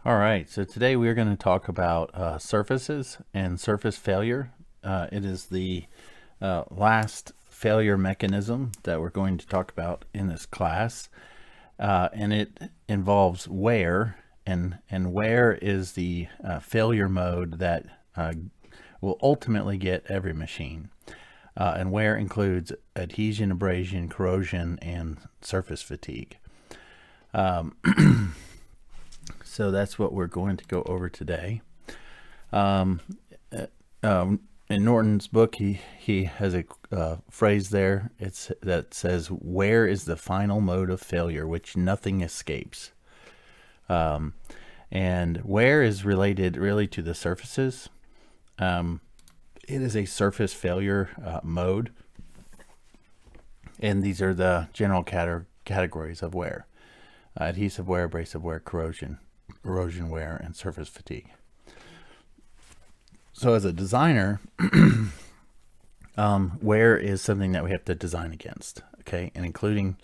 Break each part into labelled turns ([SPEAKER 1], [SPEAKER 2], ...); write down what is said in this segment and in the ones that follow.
[SPEAKER 1] All right, so today we're going to talk about surfaces and surface failure. It is the last failure mechanism that we're going to talk about in this class, and it involves wear, and wear is the failure mode that will ultimately get every machine. And wear includes adhesion, abrasion, corrosion, and surface fatigue. So that's what we're going to go over today. In Norton's book, he has a phrase there. That says, "Wear is the final mode of failure, which nothing escapes." And wear is related really to the surfaces. It is a surface failure mode, and these are the general categories of wear: adhesive wear, abrasive wear, corrosion wear, and surface fatigue. So as a designer, wear is something that we have to design against, okay, and including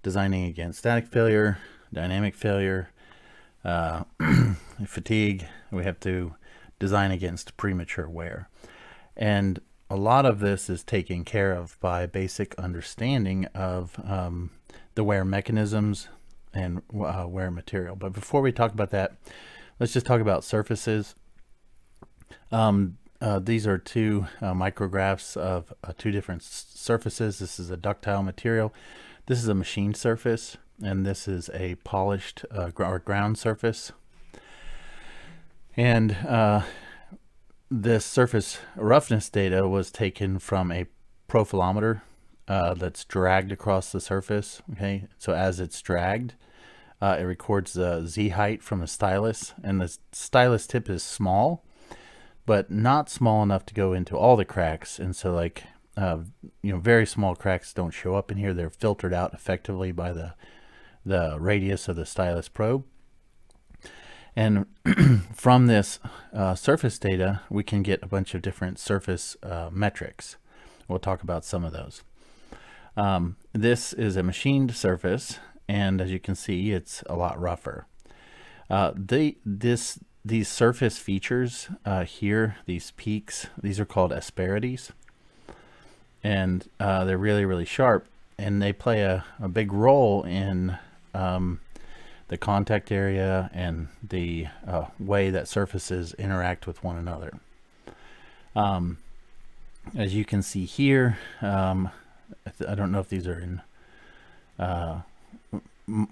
[SPEAKER 1] designing against static failure, dynamic failure, fatigue. We have to design against premature wear, and a lot of this is taken care of by basic understanding of the wear mechanisms and wear material. But before we talk about that, let's just talk about surfaces. These are two micrographs of two different surfaces. This is a ductile material. This is a machined surface, and this is a polished or ground surface. And this surface roughness data was taken from a profilometer that's dragged across the surface. Okay, so as it's dragged, it records the Z height from the stylus, and the stylus tip is small, but not small enough to go into all the cracks. And so, like, very small cracks don't show up in here. They're filtered out effectively by the radius of the stylus probe. And from this surface data, we can get a bunch of different surface metrics. We'll talk about some of those. This is a machined surface, and as you can see, it's a lot rougher. These surface features here, these peaks, these are called asperities, and they're really, really sharp, and they play a big role in the contact area and the way that surfaces interact with one another. As you can see here, I don't know if these are in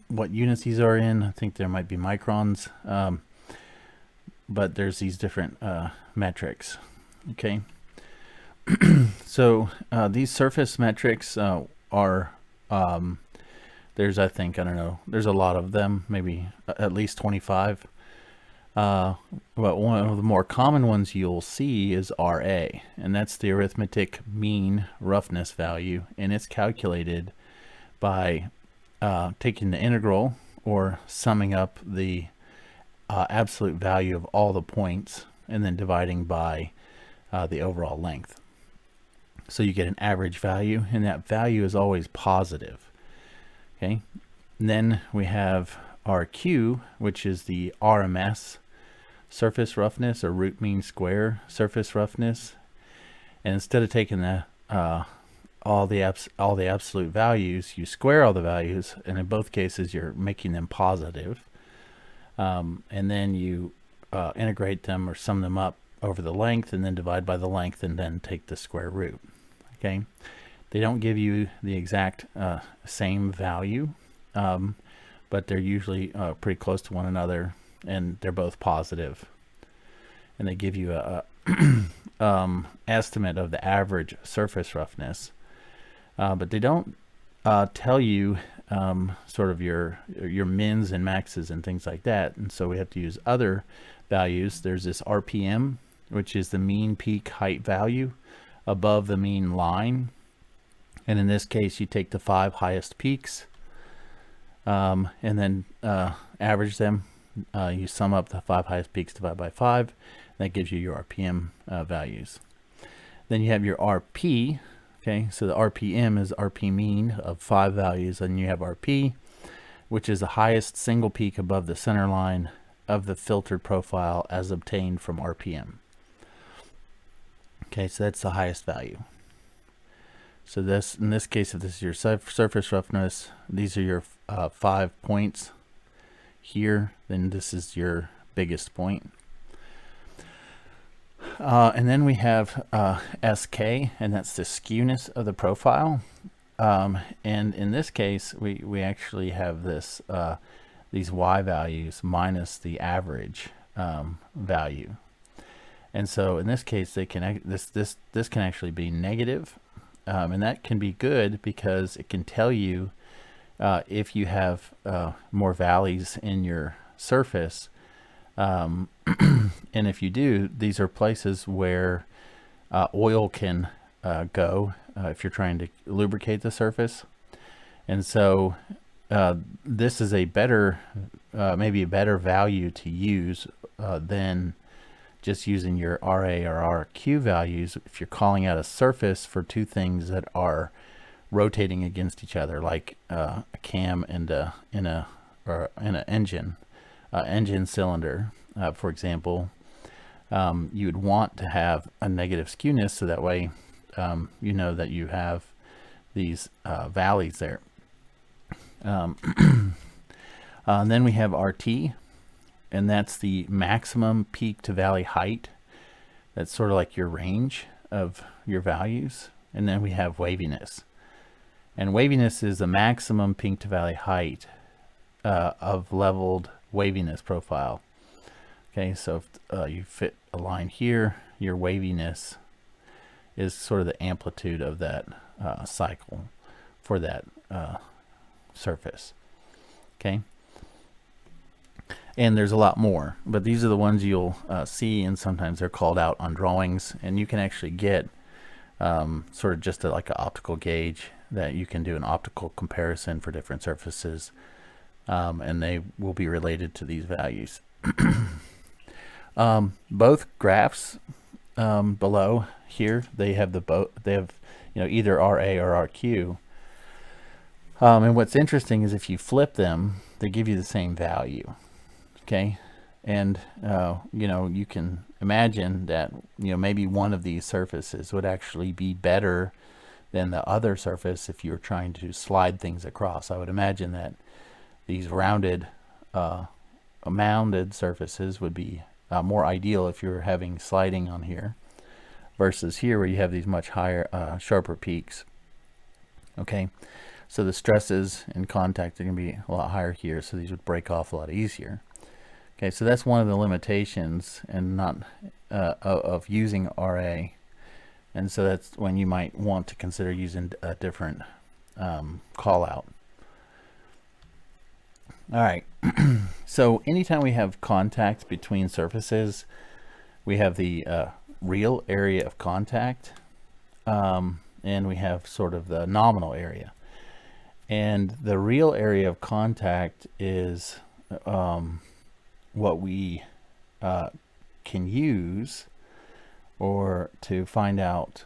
[SPEAKER 1] what units these are in. I think there might be microns, but there's these different metrics. Okay, so these surface metrics are there's, I don't know, there's a lot of them, maybe at least 25. But one of the more common ones you'll see is RA, and that's the arithmetic mean roughness value, and it's calculated by taking the integral, or summing up the absolute value of all the points and then dividing by the overall length. So you get an average value, and that value is always positive. Okay, and then we have RQ, which is the RMS surface roughness, or root mean square surface roughness. And instead of taking the all the absolute values, you square all the values, and in both cases you're making them positive. And then you integrate them or sum them up over the length, and then divide by the length, and then take the square root. Okay, they don't give you the exact same value, but they're usually pretty close to one another, and they're both positive, and they give you a estimate of the average surface roughness, but they don't tell you sort of your mins and maxes and things like that. And so we have to use other values. There's this RPM, which is the mean peak height value above the mean line, and in this case you take the 5 highest peaks and then average them. You sum up the 5 highest peaks, divide by 5, that gives you your RPM values. Then you have your RP. Okay, so the RPM is RP mean of 5 values, and you have RP. which is the highest single peak above the center line of the filtered profile as obtained from RPM. Okay, so that's the highest value. So this, in this case, if this is your surface roughness, these are your 5 points here, then this is your biggest point. And then we have SK, and that's the skewness of the profile. And in this case, we actually have this these Y values minus the average value. And so in this case, they can this can actually be negative, and that can be good because it can tell you if you have more valleys in your surface. And if you do, these are places where oil can go if you're trying to lubricate the surface. And so this is a better, maybe a better value to use than just using your RA or RQ values if you're calling out a surface for two things that are rotating against each other, like a cam and an engine cylinder, for example. You would want to have a negative skewness, so that way you know that you have these valleys there. And then we have RT, and that's the maximum peak to valley height. That's sort of like your range of your values. And then we have waviness, and waviness is the maximum peak to valley height of leveled waviness profile. Okay, so if you fit a line here, your waviness is sort of the amplitude of that cycle for that surface. Okay, and there's a lot more, but these are the ones you'll see, and sometimes they're called out on drawings, and you can actually get sort of just like an optical gauge that you can do an optical comparison for different surfaces, and they will be related to these values. Both graphs below here, they have either RA or RQ. And what's interesting is if you flip them, they give you the same value. Okay, and you can imagine that maybe one of these surfaces would actually be better than the other surface if you're trying to slide things across. I would imagine that these rounded mounded surfaces would be more ideal if you're having sliding on here, versus here where you have these much higher sharper peaks. Okay, so the stresses in contact are going to be a lot higher here, so these would break off a lot easier. Okay, so that's one of the limitations and not of using RA, and so that's when you might want to consider using a different call out. All right, so anytime we have contact between surfaces, we have the real area of contact, and we have sort of the nominal area. And the real area of contact is what we can use or to find out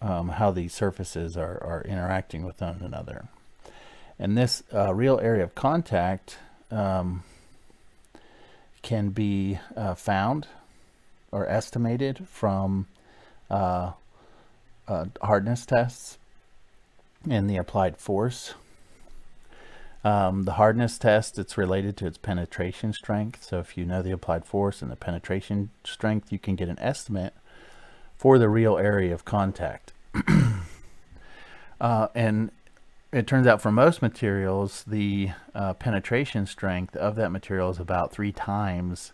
[SPEAKER 1] how these surfaces are interacting with one another. And this real area of contact can be found or estimated from hardness tests and the applied force. The hardness test, it's related to its penetration strength. So if you know the applied force and the penetration strength, you can get an estimate for the real area of contact. And it turns out for most materials, the penetration strength of that material is about 3 times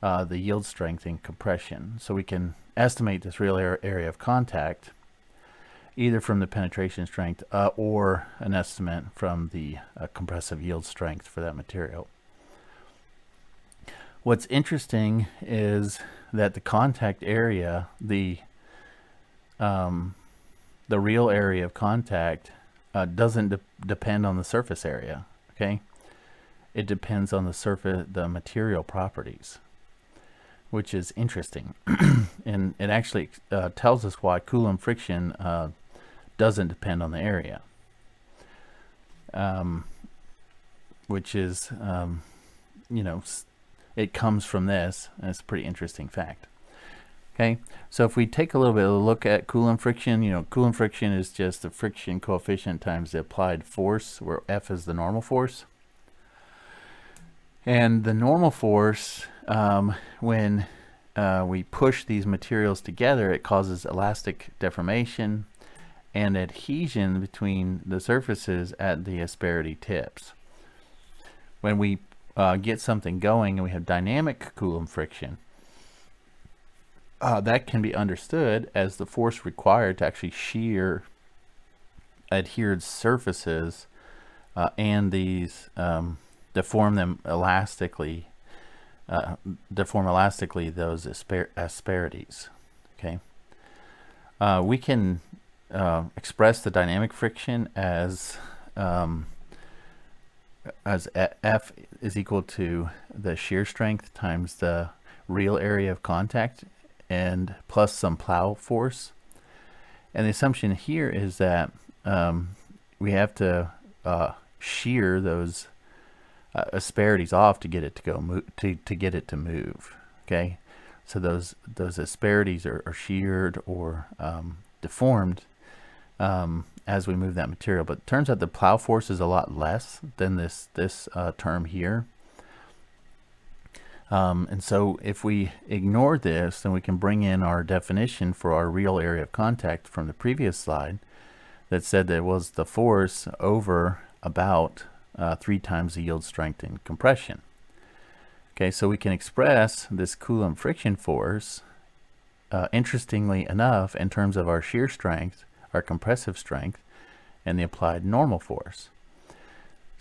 [SPEAKER 1] the yield strength in compression. So we can estimate this real area of contact either from the penetration strength or an estimate from the compressive yield strength for that material. What's interesting is that the contact area, the real area of contact, doesn't depend on the surface area. Okay, it depends on the material properties, which is interesting. And it actually tells us why Coulomb friction doesn't depend on the area. which is, you know, it comes from this, and it's a pretty interesting fact. Okay, so if we take a little bit of a look at Coulomb friction, you know, Coulomb friction is just the friction coefficient times the applied force, where F is the normal force. And the normal force, when we push these materials together, it causes elastic deformation and adhesion between the surfaces at the asperity tips. When we get something going and we have dynamic Coulomb friction, that can be understood as the force required to actually shear adhered surfaces and these deform elastically those asperities. Okay, we can express the dynamic friction as F is equal to the shear strength times the real area of contact and plus some plow force. And the assumption here is that we have to shear those asperities off to get it to go to get it to move. Okay, so those asperities are sheared or deformed as we move that material. But it turns out the plow force is a lot less than this term here. And so if we ignore this, then we can bring in our definition for our real area of contact from the previous slide that said that it was the force over about 3 times the yield strength in compression. Okay, so we can express this Coulomb friction force, interestingly enough, in terms of our shear strength, our compressive strength, and the applied normal force.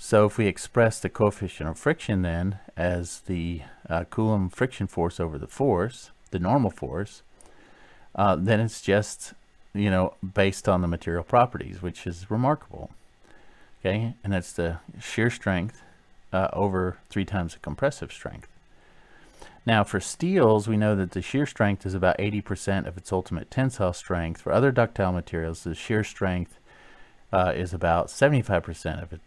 [SPEAKER 1] So if we express the coefficient of friction then as the Coulomb friction force over the force, the normal force, then it's just, you know, based on the material properties, which is remarkable. Okay, and that's the shear strength over 3 times the compressive strength. Now for steels, we know that the shear strength is about 80% of its ultimate tensile strength. For other ductile materials, the shear strength is about 75% of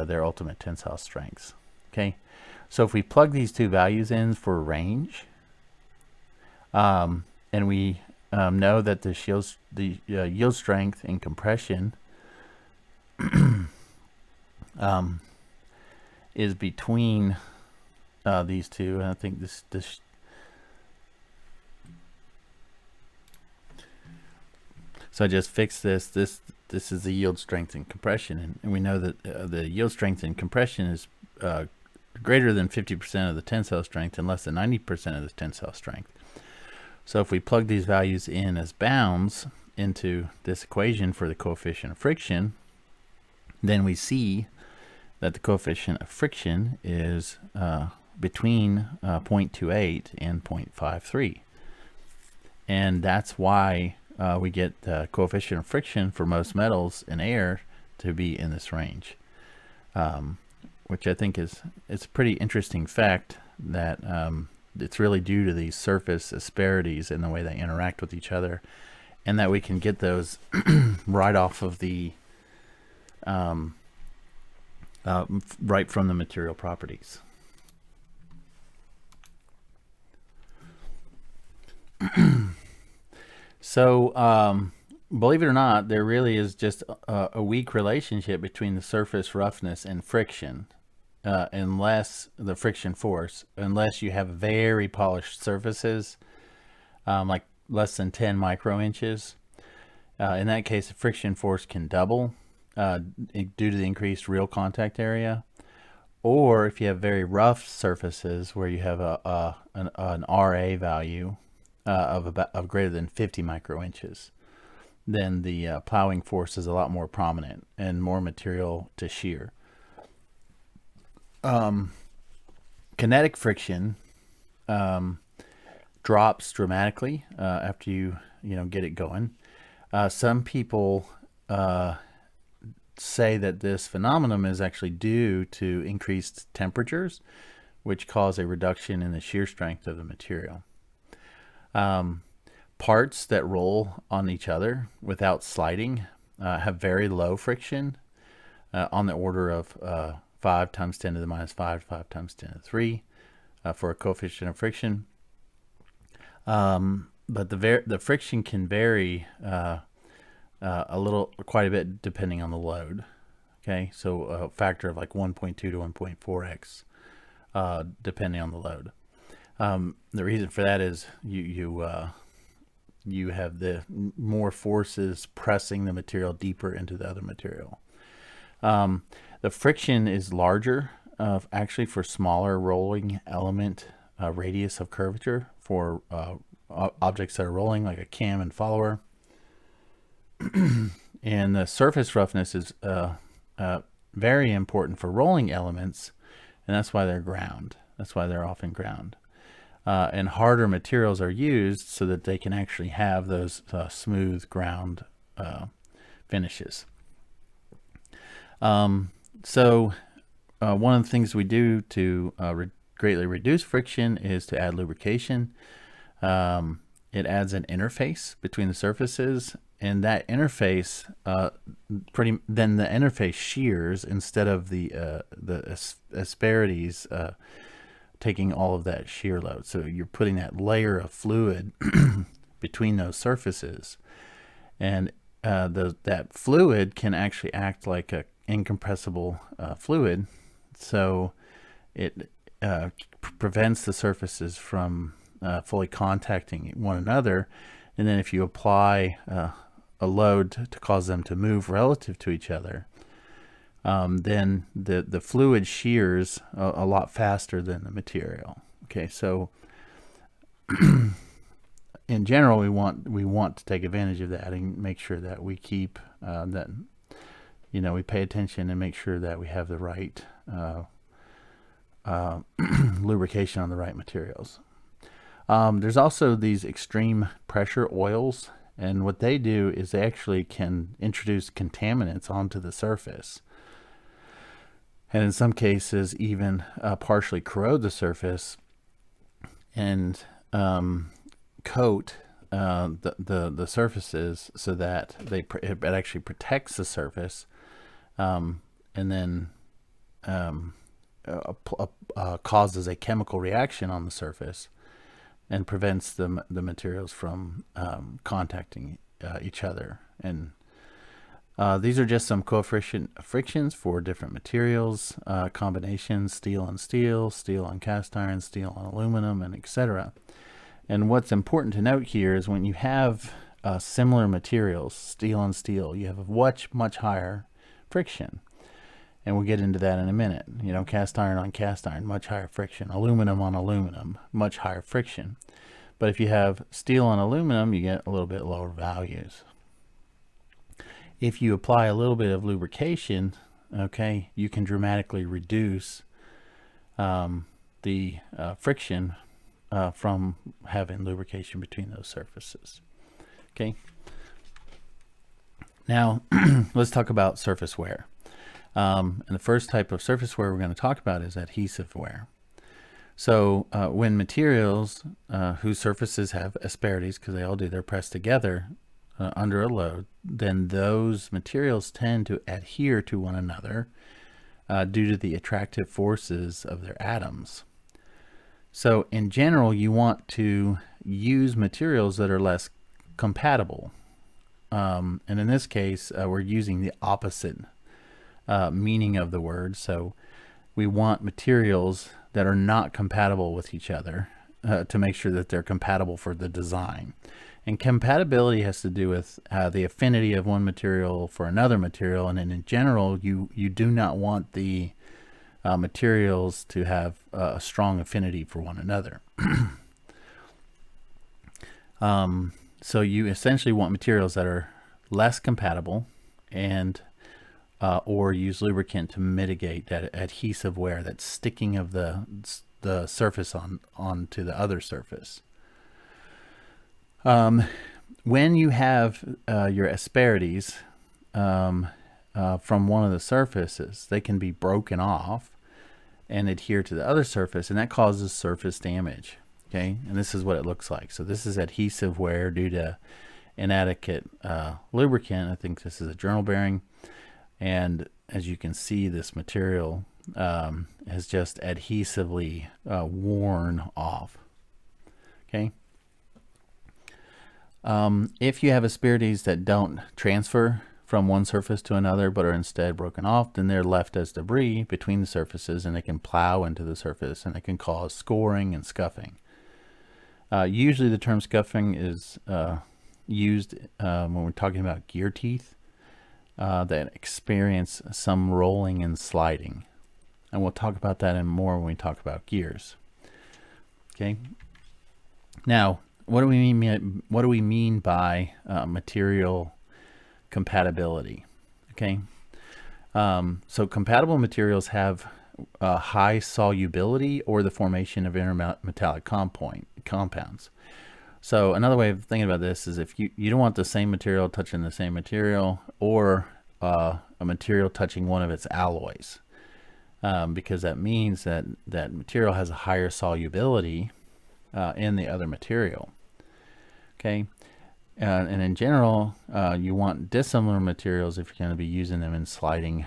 [SPEAKER 1] their ultimate tensile strengths. Okay, so if we plug these two values in for range, and we know that the yield strength in compression is between these two, and I think this so I just fixed this. This is the yield strength in compression, and we know that the yield strength in compression is greater than 50% of the tensile strength and less than 90% of the tensile strength. So if we plug these values in as bounds into this equation for the coefficient of friction, then we see that the coefficient of friction is between 0.28 and 0.53. And that's why we get the coefficient of friction for most metals and air to be in this range, which I think is a pretty interesting fact that it's really due to these surface asperities and the way they interact with each other, and that we can get those right off of the right from the material properties. So believe it or not, there really is just a weak relationship between the surface roughness and friction, unless the friction force, unless you have very polished surfaces, like less than 10 microinches. In that case, the friction force can double due to the increased real contact area. Or if you have very rough surfaces where you have an RA value of greater than 50 microinches, then the plowing force is a lot more prominent and more material to shear. Kinetic friction drops dramatically after you get it going. Some people say that this phenomenon is actually due to increased temperatures, which cause a reduction in the shear strength of the material. Parts that roll on each other without sliding have very low friction, on the order of 5 times 10 to the minus 5, 5 times 10 to the 3 for a coefficient of friction. But the friction can vary quite a bit depending on the load. Okay, so a factor of like 1.2 to 1.4x depending on the load. The reason for that is you have the more forces pressing the material deeper into the other material. The friction is larger actually for smaller rolling element radius of curvature for objects that are rolling, like a cam and follower. And the surface roughness is very important for rolling elements, and that's why they're ground. That's why they're often ground. And harder materials are used so that they can actually have those smooth ground finishes. So one of the things we do to greatly reduce friction is to add lubrication. It adds an interface between the surfaces, and that interface then the interface shears instead of the asperities taking all of that shear load. So you're putting that layer of fluid between those surfaces, and that fluid can actually act like a incompressible fluid, so it prevents the surfaces from fully contacting one another. And then if you apply a load to cause them to move relative to each other, then the fluid shears a lot faster than the material. Okay, so in general, we want to take advantage of that and make sure that we keep that, we pay attention and make sure that we have the right lubrication on the right materials. There's also these extreme pressure oils, and what they do is they actually can introduce contaminants onto the surface, and in some cases even partially corrode the surface and coat the surfaces so that it actually protects the surface, and then causes a chemical reaction on the surface and prevents the materials from contacting each other. And these are just some coefficient frictions for different materials, combinations: steel on steel, steel on cast iron, steel on aluminum, and etc. And what's important to note here is when you have similar materials, steel on steel, you have a much higher friction. And we'll get into that in a minute. Cast iron on cast iron, much higher friction. Aluminum on aluminum, much higher friction. But if you have steel on aluminum, you get a little bit lower values. If you apply a little bit of lubrication, okay, you can dramatically reduce the friction from having lubrication between those surfaces. Okay. Now, let's talk about surface wear. And the first type of surface wear we're going to talk about is adhesive wear. So when materials whose surfaces have asperities, because they all do, they're pressed together under a load, then those materials tend to adhere to one another due to the attractive forces of their atoms. So in general, you want to use materials that are less compatible. And in this case, we're using the opposite meaning of the word. So we want materials that are not compatible with each other to make sure that they're compatible for the design. And compatibility has to do with the affinity of one material for another material. And then in general, you do not want the materials to have a strong affinity for one another. So you essentially want materials that are less compatible, and or use lubricant to mitigate that adhesive wear, that sticking of the surface onto the other surface. When you have your asperities from one of the surfaces, they can be broken off and adhere to the other surface, and that causes surface damage. Okay, and this is what it looks like. So this is adhesive wear due to inadequate lubricant. I think this is a journal bearing, and as you can see, this material has just adhesively worn off. Okay. If you have asperities that don't transfer from one surface to another but are instead broken off, then they're left as debris between the surfaces, and they can plow into the surface, and they can cause scoring and scuffing. Usually the term scuffing is used when we're talking about gear teeth that experience some rolling and sliding. And we'll talk about that in more when we talk about gears. Okay. Now, what do we mean by material compatibility? Okay. So compatible materials have high solubility or the formation of intermetallic compounds. So another way of thinking about this is if you don't want the same material touching the same material, or a material touching one of its alloys, because that means that that material has a higher solubility in the other material. Okay. And in general, you want dissimilar materials if you're going to be using them in sliding,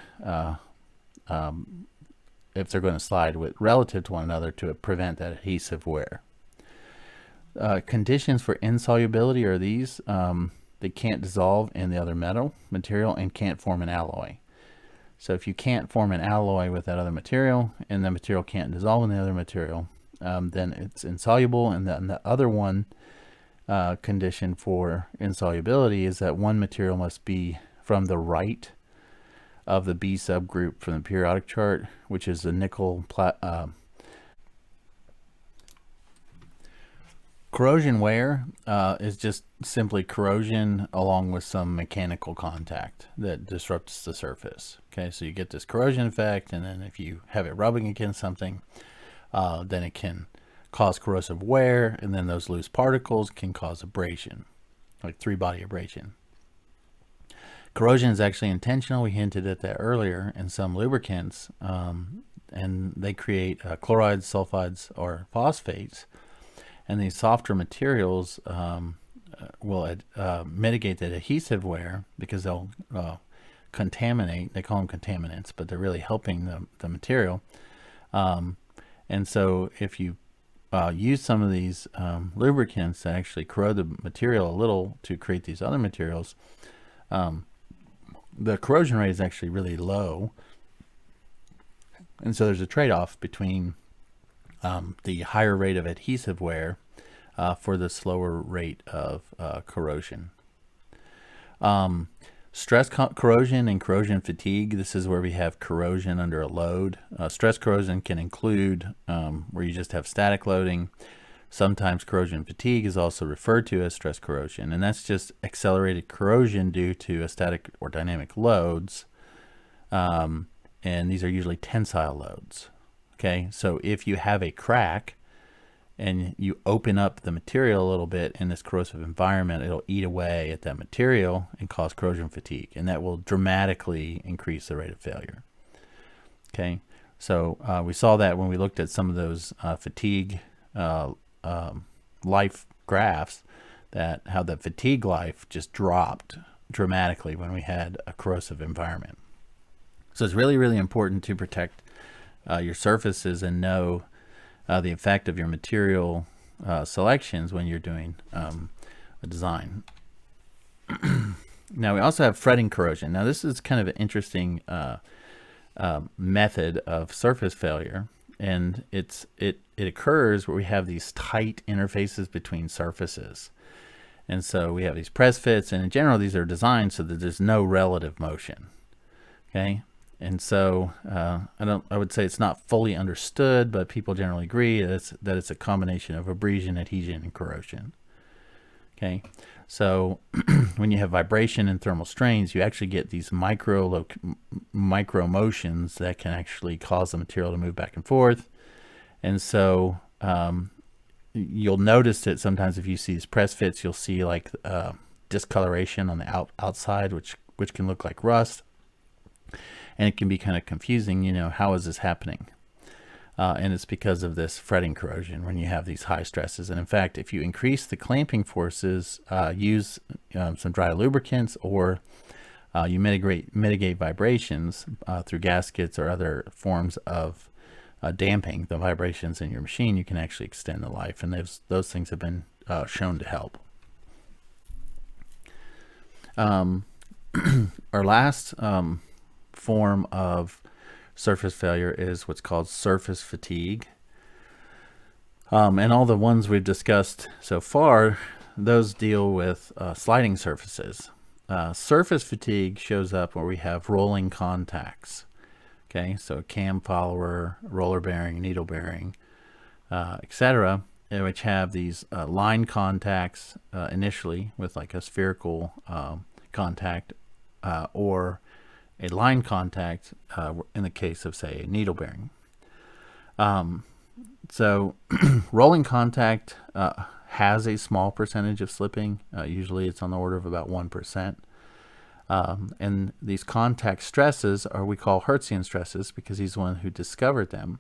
[SPEAKER 1] if they're going to slide with relative to one another to prevent that adhesive wear. Conditions for insolubility are these: they can't dissolve in the other material and can't form an alloy. So if you can't form an alloy with that other material, and the material can't dissolve in the other material, then it's insoluble. And then the other one condition for insolubility is that one material must be from the right of the B subgroup from the periodic chart, which is the nickel corrosion wear is just simply corrosion along with some mechanical contact that disrupts the surface. Okay, so you get this corrosion effect, and then if you have it rubbing against something, then it can cause corrosive wear, and then those loose particles can cause abrasion, like three-body abrasion. Corrosion is actually intentional. We hinted at that earlier in some lubricants, and they create chlorides, sulfides, or phosphates. And these softer materials will mitigate that adhesive wear because they'll contaminate. They call them contaminants, but they're really helping the material. And so if you use some of these lubricants that actually corrode the material a little to create these other materials, the corrosion rate is actually really low. And so there's a trade-off between the higher rate of adhesive wear for the slower rate of corrosion. Stress corrosion and corrosion fatigue. This is where we have corrosion under a load. Stress corrosion can include where you just have static loading. Sometimes corrosion fatigue is also referred to as stress corrosion, and that's just accelerated corrosion due to static or dynamic loads. And these are usually tensile loads. Okay, so if you have a crack and you open up the material a little bit in this corrosive environment, it'll eat away at that material and cause corrosion fatigue, and that will dramatically increase the rate of failure. Okay, so we saw that when we looked at some of those fatigue life graphs, that how the fatigue life just dropped dramatically when we had a corrosive environment. So it's really, really important to protect your surfaces and know the effect of your material selections when you're doing a design. Now we also have fretting corrosion. Now this is kind of an interesting method of surface failure, and it occurs where we have these tight interfaces between surfaces. And so we have these press fits, and in general these are designed so that there's no relative motion. Okay, and so I would say it's not fully understood, but people generally agree that it's a combination of abrasion, adhesion, and corrosion. Okay, so when you have vibration and thermal strains, you actually get these micro motions that can actually cause the material to move back and forth. And so you'll notice that sometimes if you see these press fits, you'll see like discoloration on the outside, which can look like rust. And it can be kind of confusing, you know, how is this happening? And it's because of this fretting corrosion when you have these high stresses. And in fact, if you increase the clamping forces, use some dry lubricants or you mitigate vibrations through gaskets or other forms of damping the vibrations in your machine. You can actually extend the life, and those things have been shown to help. Our last form of surface failure is what's called surface fatigue. And all the ones we've discussed so far, those deal with sliding surfaces. Surface fatigue shows up where we have rolling contacts. Okay, so cam follower, roller bearing, needle bearing, etc., which have these line contacts initially with like a spherical contact or a line contact in the case of, say, a needle bearing. So rolling contact has a small percentage of slipping. Usually it's on the order of about 1%. And these contact stresses are we call Hertzian stresses because he's the one who discovered them.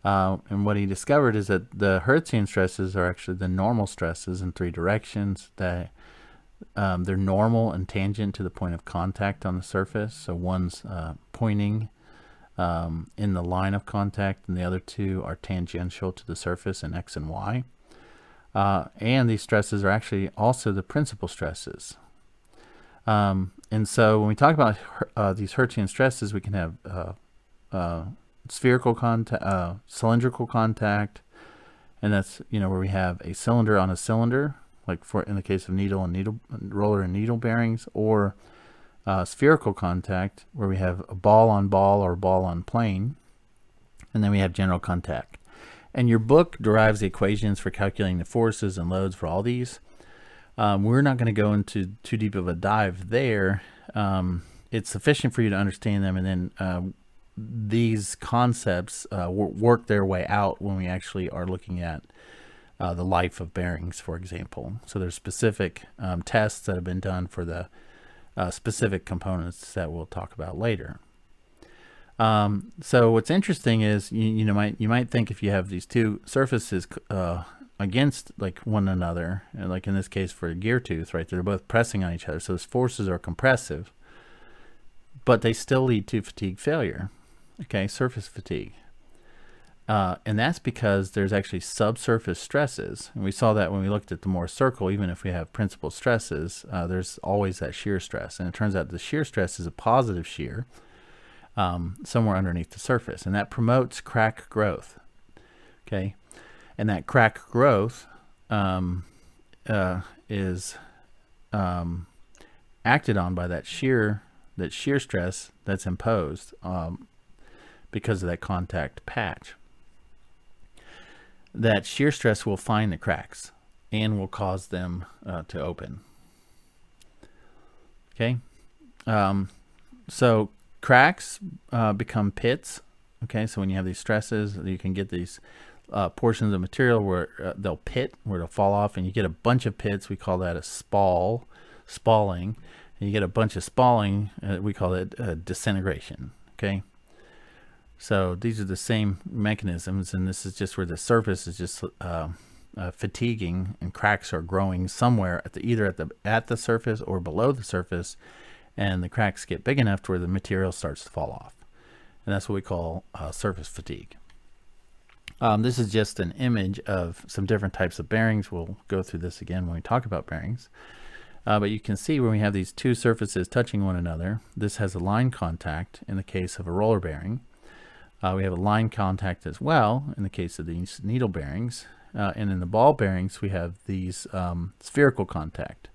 [SPEAKER 1] And what he discovered is that the Hertzian stresses are actually the normal stresses in 3 directions. That they're normal and tangent to the point of contact on the surface. So one's pointing in the line of contact, and the other 2 are tangential to the surface in X and Y. And these stresses are actually also the principal stresses. And so when we talk about these Hertzian stresses, we can have spherical contact, cylindrical contact, and that's where we have a cylinder on a cylinder, like in the case of roller and needle bearings, or spherical contact where we have a ball on ball or ball on plane, and then we have general contact. And your book derives the equations for calculating the forces and loads for all these. We're not going to go into too deep of a dive there. It's sufficient for you to understand them, and then these concepts work their way out when we actually are looking at the life of bearings, for example. So there's specific tests that have been done for the specific components that we'll talk about later. So what's interesting is you might think if you have these 2 surfaces against like one another, and like in this case for a gear tooth, right, they're both pressing on each other, so those forces are compressive, but they still lead to fatigue failure. Okay, surface fatigue. And that's because there's actually subsurface stresses. And we saw that when we looked at the Mohr circle. Even if we have principal stresses, there's always that shear stress. And it turns out the shear stress is a positive shear somewhere underneath the surface. And that promotes crack growth. Okay. And that crack growth is acted on by that shear stress that's imposed because of that contact patch. That shear stress will find the cracks and will cause them to open. Okay, so cracks become pits. Okay, so when you have these stresses, you can get these portions of material where they'll pit, where they'll fall off, and you get a bunch of pits. We call that a spalling. And you get a bunch of spalling, we call it disintegration. Okay. So these are the same mechanisms, and this is just where the surface is just fatiguing, and cracks are growing somewhere either at the surface or below the surface, and the cracks get big enough to where the material starts to fall off, and that's what we call surface fatigue. This is just an image of some different types of bearings. We'll go through this again when we talk about bearings. But you can see when we have these 2 surfaces touching one another, this has a line contact in the case of a roller bearing. We have a line contact as well in the case of these needle bearings. And in the ball bearings, we have these spherical contact,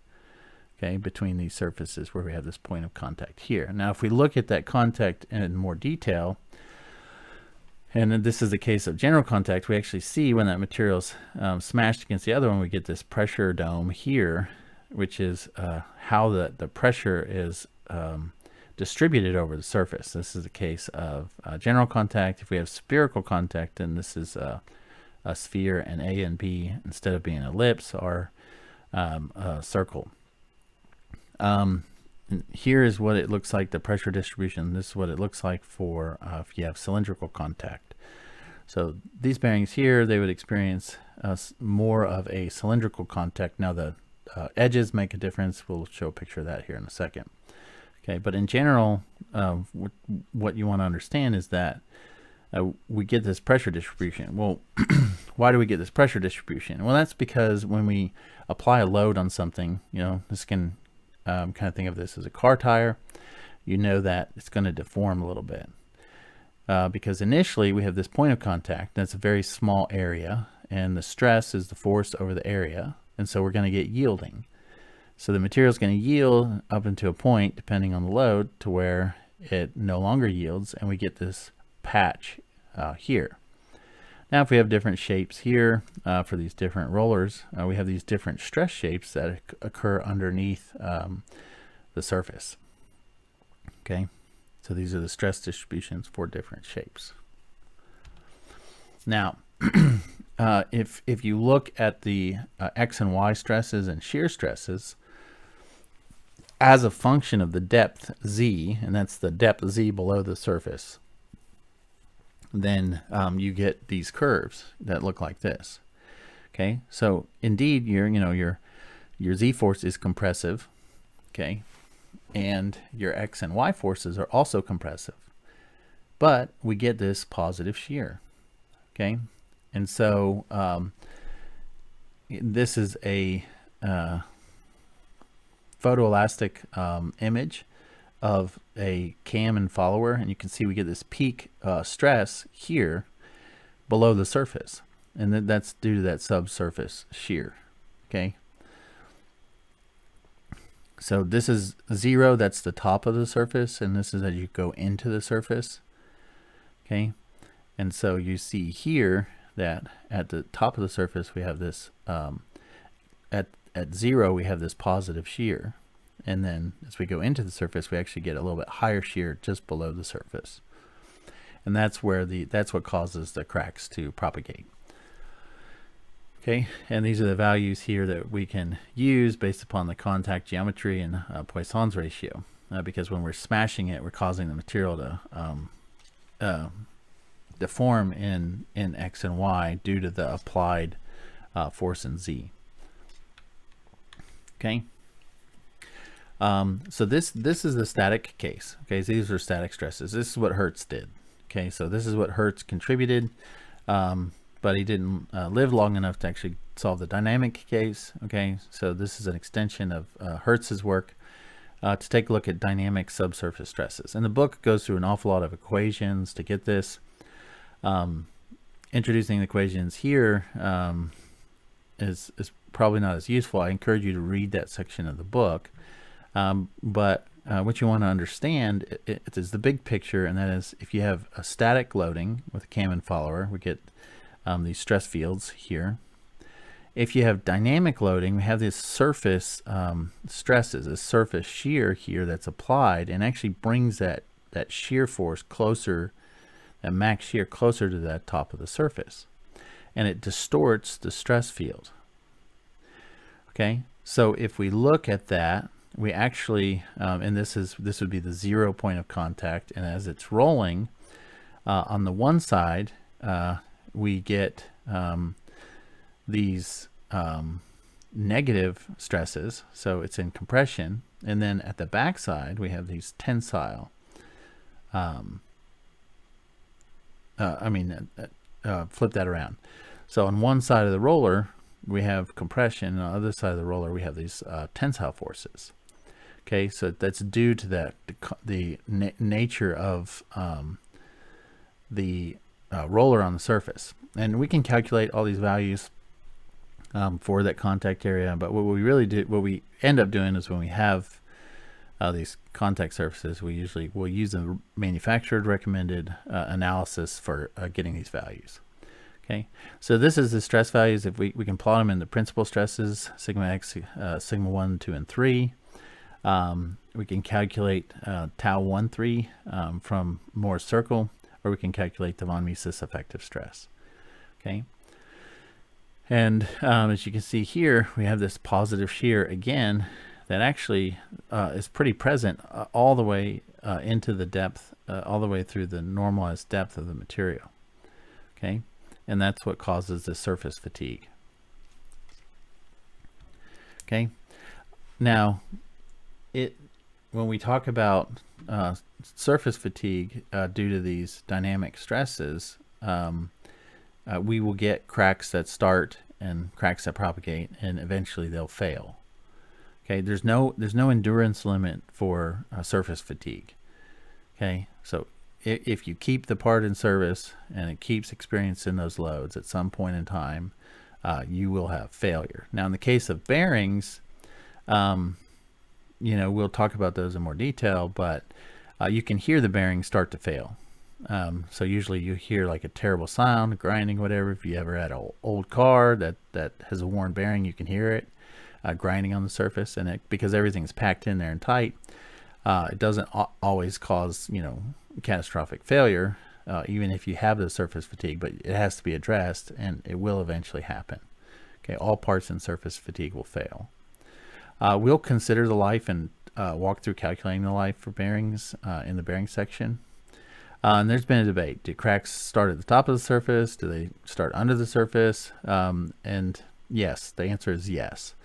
[SPEAKER 1] okay, between these surfaces where we have this point of contact here. Now, if we look at that contact in more detail, and this is the case of general contact, we actually see when that material's smashed against the other one, we get this pressure dome here, which is how the pressure is distributed over the surface. This is the case of general contact. If we have spherical contact, then this is a sphere, and A and B, instead of being an ellipse, are a circle. And here is what it looks like, the pressure distribution. This is what it looks like for if you have cylindrical contact. So these bearings here, they would experience more of a cylindrical contact. Now the edges make a difference. We'll show a picture of that here in a second. Okay, but in general, what you want to understand is that we get this pressure distribution. Well, why do we get this pressure distribution? Well, that's because when we apply a load on something, you know, this can kind of think of this as a car tire. You know that it's going to deform a little bit because initially we have this point of contact. That's a very small area, and the stress is the force over the area, and so we're going to get yielding. So the material is going to yield up into a point, depending on the load, to where it no longer yields, and we get this patch here. Now, if we have different shapes here for these different rollers, we have these different stress shapes that occur underneath the surface. Okay, so these are the stress distributions for different shapes. Now, if you look at the X and Y stresses and shear stresses as a function of the depth Z, and that's the depth Z below the surface, then you get these curves that look like this. Okay, so indeed your Z force is compressive, okay, and your X and Y forces are also compressive, but we get this positive shear. Okay, and so this is a photoelastic image of a cam and follower, and you can see we get this peak stress here below the surface, and that's due to that subsurface shear. Okay, so this is 0, that's the top of the surface, and this is as you go into the surface. Okay, and so you see here that at the top of the surface we have this at 0 we have this positive shear, and then as we go into the surface we actually get a little bit higher shear just below the surface, and that's what causes the cracks to propagate. Okay, and these are the values here that we can use based upon the contact geometry and Poisson's ratio, because when we're smashing it, we're causing the material to deform in X and Y due to the applied force in Z. Okay, so this is the static case. Okay, so these are static stresses. This is what Hertz did. Okay, so this is what Hertz contributed, but he didn't live long enough to actually solve the dynamic case. Okay, so this is an extension of Hertz's work to take a look at dynamic subsurface stresses. And the book goes through an awful lot of equations to get this. Introducing the equations here is probably not as useful. I encourage you to read that section of the book. But what you want to understand is the big picture, and that is if you have a static loading with a cam and follower, we get these stress fields here. If you have dynamic loading, we have this surface stresses, a surface shear here that's applied and actually brings that shear force closer, that max shear closer to that top of the surface, and it distorts the stress field. Okay, so if we look at that, we actually, and this would be the 0 point of contact, and as it's rolling, on the one side, we get these negative stresses, so it's in compression, and then at the back side, we have these tensile. Flip that around. So on one side of the roller, we have compression, and on the other side of the roller, we have these tensile forces. Okay, so that's due to the nature of the roller on the surface. And we can calculate all these values for that contact area, but what we end up doing is when we have these contact surfaces, we'll use the manufactured recommended analysis for getting these values. Okay, so this is the stress values. If we can plot them in the principal stresses, sigma x, sigma 1, 2, and 3. We can calculate tau 1, 3 from Moore's circle, or we can calculate the von Mises effective stress. Okay, and as you can see here, we have this positive shear again that actually is pretty present all the way into the depth, all the way through the normalized depth of the material. Okay, and that's what causes the surface fatigue. Okay, now when we talk about surface fatigue due to these dynamic stresses, we will get cracks that start and cracks that propagate, and eventually they'll fail. Okay, there's no endurance limit for surface fatigue. Okay, so if you keep the part in service and it keeps experiencing those loads, at some point in time, you will have failure. Now, in the case of bearings, we'll talk about those in more detail, but you can hear the bearings start to fail. So usually you hear like a terrible sound, grinding, whatever. If you ever had an old car that has a worn bearing, you can hear it grinding on the surface, and because everything's packed in there and tight, it doesn't always cause catastrophic failure, even if you have the surface fatigue, but it has to be addressed, and it will eventually happen. Okay, all parts in surface fatigue will fail. We'll consider the life and walk through calculating the life for bearings in the bearing section. And there's been a debate. Do cracks start at the top of the surface? Do they start under the surface? And yes, the answer is yes.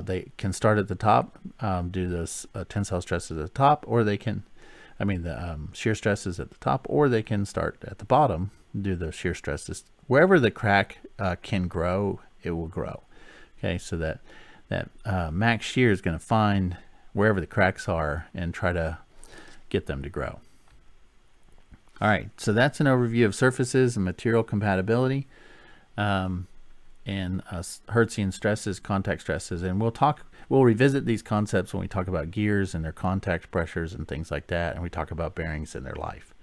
[SPEAKER 1] They can start at the top due to those tensile stresses at the top, or they can, the shear stresses at the top, or they can start at the bottom due to the shear stresses. Wherever the crack can grow, it will grow. Okay, so that max shear is going to find wherever the cracks are and try to get them to grow. All right, so that's an overview of surfaces and material compatibility, and Hertzian stresses, contact stresses, and we'll revisit these concepts when we talk about gears and their contact pressures and things like that, and we talk about bearings and their life.